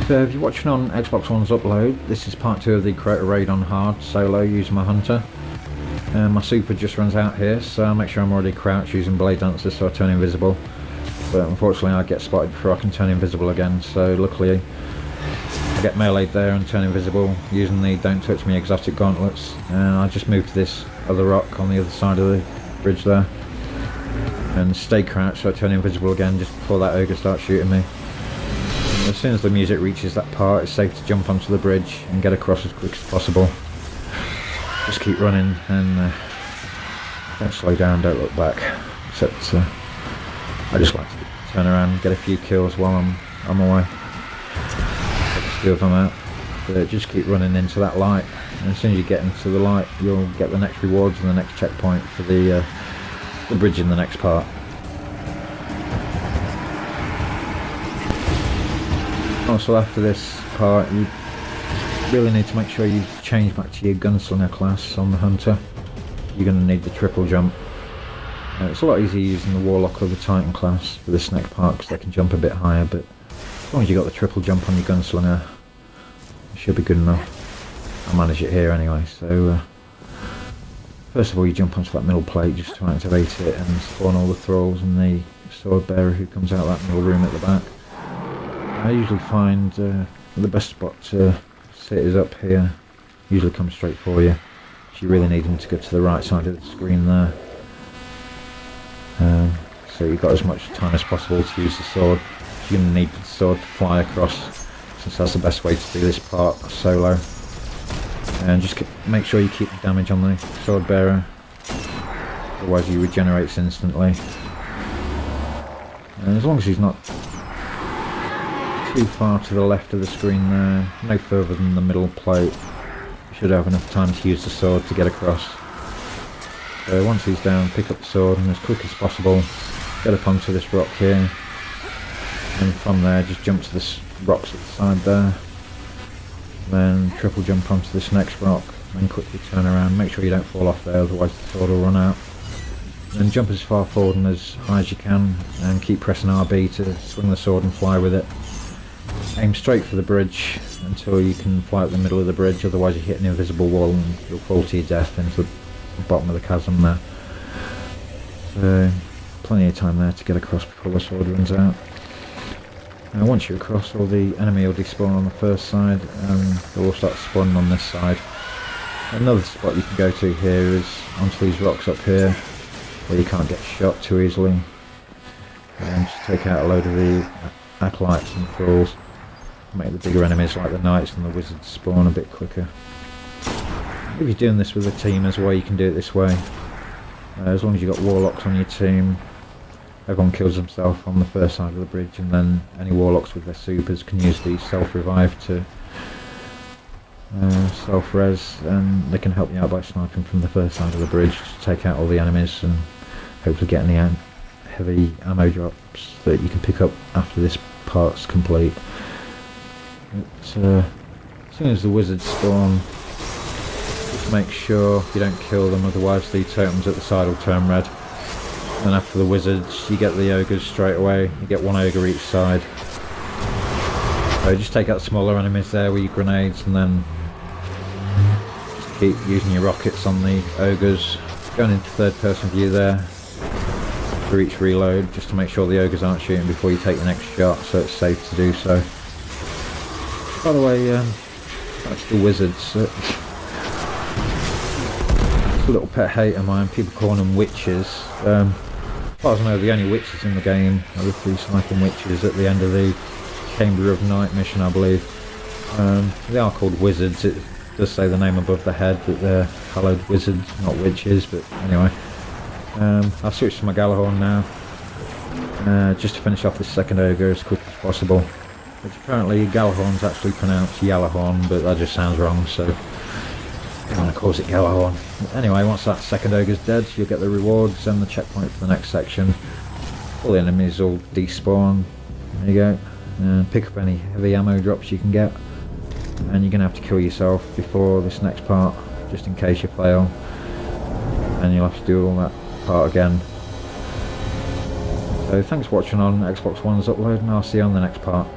So if you're watching on Xbox One's upload, this is part 2 of the Crota raid on hard solo using my hunter. My super just runs out here, so I'll make sure I'm already crouched using blade dancers so I turn invisible. But unfortunately I get spotted before I can turn invisible again, so luckily I get meleeed there and turn invisible using the don't touch me exotic gauntlets. And I just move to this other rock on the other side of the bridge there and stay crouched so I turn invisible again just before that ogre starts shooting me. As soon as the music reaches that part, it's safe to jump onto the bridge and get across as quick as possible. Just keep running and don't slow down, don't look back. Except I just like to turn around and get a few kills while I'm on my way. Take a few of them out. But just keep running into that light. And as soon as you get into the light, you'll get the next rewards and the next checkpoint for the bridge in the next part. Also, after this part, you really need to make sure you change back to your gunslinger class on the hunter. You're going to need the triple jump. It's a lot easier using the warlock or the titan class for this next part because they can jump a bit higher, but as long as you've got the triple jump on your gunslinger, it should be good enough. I'll manage it here anyway. So first of all, you jump onto that middle plate just to activate it and spawn all the thralls and the sword bearer who comes out of that middle room at the back. I usually find the best spot to sit is up here. Usually comes straight for you. So you really need them to go to the right side of the screen there. So you've got as much time as possible to use the sword. You're going to need the sword to fly across, since that's the best way to do this part solo. And just make sure you keep the damage on the sword bearer, otherwise he regenerates instantly. And as long as he's not too far to the left of the screen there, no further than the middle plate, you should have enough time to use the sword to get across. So once he's down, pick up the sword and as quick as possible get up onto this rock here, and from there just jump to the rocks at the side there, then triple jump onto this next rock, then quickly turn around, make sure you don't fall off there otherwise the sword will run out. Then jump as far forward and as high as you can and keep pressing RB to swing the sword and fly with it. Aim straight for the bridge until you can fly up the middle of the bridge, otherwise you hit an invisible wall and you'll fall to your death into the bottom of the chasm there. So plenty of time there to get across before the sword runs out. Now once you're across, all the enemy will despawn on the first side and they'll all start spawning on this side. Another spot you can go to here is onto these rocks up here where you can't get shot too easily, and just take out a load of the acolytes and thralls, make the bigger enemies like the knights and the wizards spawn a bit quicker. If you're doing this with a team as well, you can do it this way. As long as you've got warlocks on your team, everyone kills himself on the first side of the bridge, and then any warlocks with their supers can use the self-revive to self-res, and they can help you out by sniping from the first side of the bridge to take out all the enemies and hopefully get any heavy ammo drops that you can pick up after this part's complete. But, as soon as the wizards spawn, just make sure you don't kill them, otherwise the totems at the side will turn red. And after the wizards, you get the ogres straight away. You get one ogre each side. So just take out smaller enemies there with your grenades, and then just keep using your rockets on the ogres. Going into third person view there for each reload, just to make sure the ogres aren't shooting before you take the next shot, so it's safe to do so. By the way, that's the wizards. It's a little pet hate of mine, people calling them witches. As far as I know, the only witches in the game are the 3 sniping witches at the end of the Chamber of Night mission, I believe. They are called wizards. It does say the name above the head that they're hallowed wizards, not witches, but anyway. I'll switch to my Galahorn now, just to finish off this second ogre as quick as possible. Which apparently Galahorn's actually pronounced Yalahorn, but that just sounds wrong, so I'm going to call it Galahorn. Anyway, once that second ogre's dead, you'll get the rewards and the checkpoint for the next section. All the enemies will despawn. There you go. Pick up any heavy ammo drops you can get, and you're going to have to kill yourself before this next part, just in case you fail, and you'll have to do all that part again. So thanks for watching on Xbox One's upload, and I'll see you on the next part.